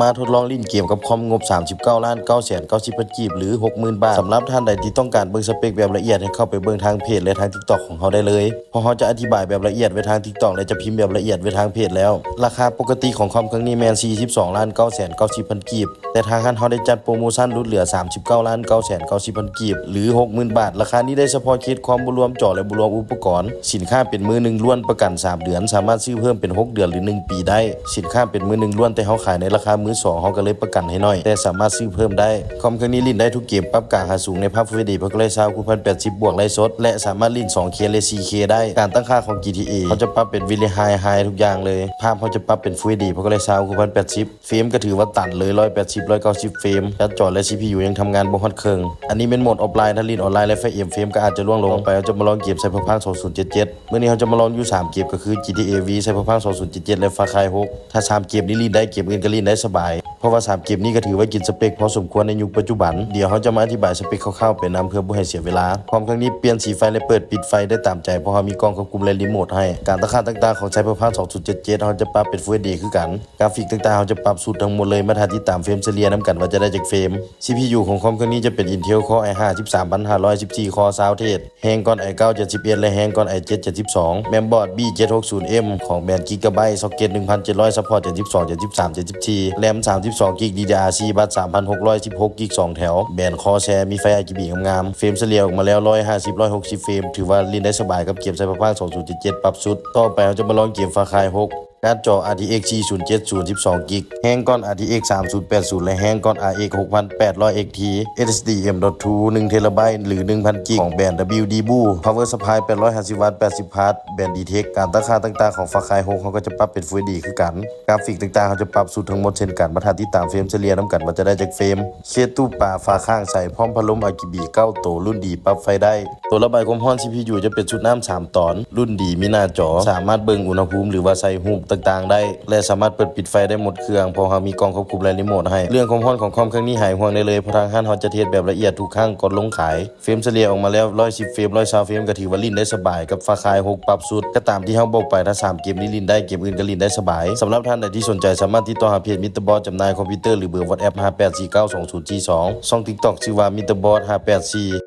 มาทดลองลิ้นเกมกับคอมงบ 39,990,000 กีบหรือ 60,000 บาทสำหรับท่านใดที่ต้องการเบิ่งสเปคแบบละเอียดให้เข้าไปเบิ่งทางเพจและทาง TikTok ของเขาได้เลยเพราะเขาจะอธิบายแบบละเอียดไว้ทาง TikTok และจะพิมพ์แบบละเอียดไว้ทางเพจแล้วราคาปกติของคอมเครื่องนี้แม่น 42,990,000 กีบแต่ทางร้านเขาได้จัดโปรโมชั่นลดเหลือ 39,990,000 กีบหรือ 60,000 บาทราคานี้ได้เฉพาะเคสคอมบ่รวมจอและบ่รวมอุปกรณ์สินค้าเป็นมือหนึ่งล้วนประกัน3 เดือนสามารถซื้อเพิ่มเป็น6 เดือนหรือ1 ปีได้สินค้าเป็นมือหนึ่งล้วนแต่เขาขายในราคามือ2เขาก็เลยประกันให้น้อยแต่สามารถซื้อเพิ่มได้คอมเครื่องนี้ลิ้นได้ทุกเกมปรับกลางหาสูงในภาพ Full HD พักไลซาวคูพัน80บวกไลสดและสามารถลิ้น 2K และ 4K ได้การตั้งค่าของ GTA เขาจะปรับเป็น Very High ทุกอย่างเลยภาพเขาจะปรับเป็น Full HD พักไลซาวคูพัน80เฟรมก็ถือว่าตันเลย180 190เฟรมการ์ดจอและ CPU ยังทำงานบ่ฮอดเครื่องอันนี้เป็นโหมดออฟไลน์ถ้าลิ้นออนไลน์และไฟเอ็มเฟรมก็อาจจะล่วงลงไปเราจะมาลองเกมไซเบอร์พัง2077มื้อนี้เขาจะมาลองอยู่3เกมก็คือ GTA V ไซเบอร์พัง2077และ Far Cry 6ถ้า3เกมนี้ลิ้นได้เกมอื่นก็ลิ้นได้สบายเพราะว่า3เกมนี้ก็ถือว่ากินสเปคพอสมควรในยุคปัจจุบันเดี๋ยวเขาจะมาอธิบายสเปคคร่าวๆไปนำเพื่อบ่ให้เสียเวลาพร้อมครั้งนี้เปลี่ยนสีไฟและเปิดปิดไฟได้ตามใจเพราะเขามีกล้องควบคุมและรีโมทให้การตั้งค่าต่างๆของไซเบอร์พัง2077เขาจะปรับเป็น Full HD คือกันกราฟิกต่างๆเขาจะปรับสุดทั้งหมดเลยมาทันที่ตามเฟรมเฉลี่ยนํกันว่าจะได้จากเฟรม CPU ของคอมเครื่องนี้จะเป็น Intel Core i5 13514 Core Sound Test แฮงก่อน i9 71และแฮงก่อน i7 72 Mainboard B760M ของแบรนด์ Gigabyte Socket 1700 Support 72 73 74 RAM 32 GB DDR4 บัตร3616 GB 2 แถวแบรนด์ Corsair มีไฟ RGB งามๆเฟรมเฉลี่ยออกมาแล้ว150 160เฟรมถือว่าเล่นได้สบายกับเกมไซเบอร์พัง2077ปรับสุดต่อไปเราจะมาลองเกม Far Cry 6การ์ดจอ RTX 4070 12 GB แฮงก่อน RTX 3080 และแฮงก่อน RX 6800 XT SSD M.2 1 TB หรือ 1,000 GB ของแบรนด์ WD Blue Power Supply 850 วัตต์ 80 พาร์ทแบรนด์ D-Tech การตั้งค่าต่างๆของ Far Cry 6เขาก็จะปรับเป็น Full HD คือกันกราฟิกต่างๆเขาจะปรับสุดทั้งหมดเช่นกันมาทันที่ตามเฟรมเฉลี่ยนํกันว่าจะได้จากเฟรมเคสตู้ปลาฝาข้างใส่พร้อมพัดลม RGB 9 ตัวรุ่นดีปรับไฟได้ตัวระบายความร้อน CPU จะเป็นชุดน้ำ3 ตอนรุ่นดีมีหน้าจอสามารถเบิ่งอุณหภูมิหรือว่าใส่รูปต่างๆได้และสามารถเปิดปิดไฟได้หมดเครื่องเพราะเขามีกล้องควบคุมและรีโมทให้เรื่องความร้อนของคอมเครื่องนี้หายห่วงได้เลยเพราะทางห้านเขาจะเทสแบบละเอียดทุกครั้งก่อนลงขายเฟรมเฉลี่ยออกมาแล้ว110เฟรม120เฟรมก็ถือว่าลิ้นได้สบายกับ Far Cry 6 ปรับสุดก็ตามที่เขาบอกไปถ้า3เกมนี้ลิ้นได้เกมอื่นก็ลิ้นได้สบายสำหรับท่านใดที่สนใจสามารถติดต่อหาเพจ Mr. Boss จำหน่ายคอมพิวเตอร์หรือเบอร์ WhatsApp 58492042ช่อง TikTok ชื่อว่า Mr. Boss 584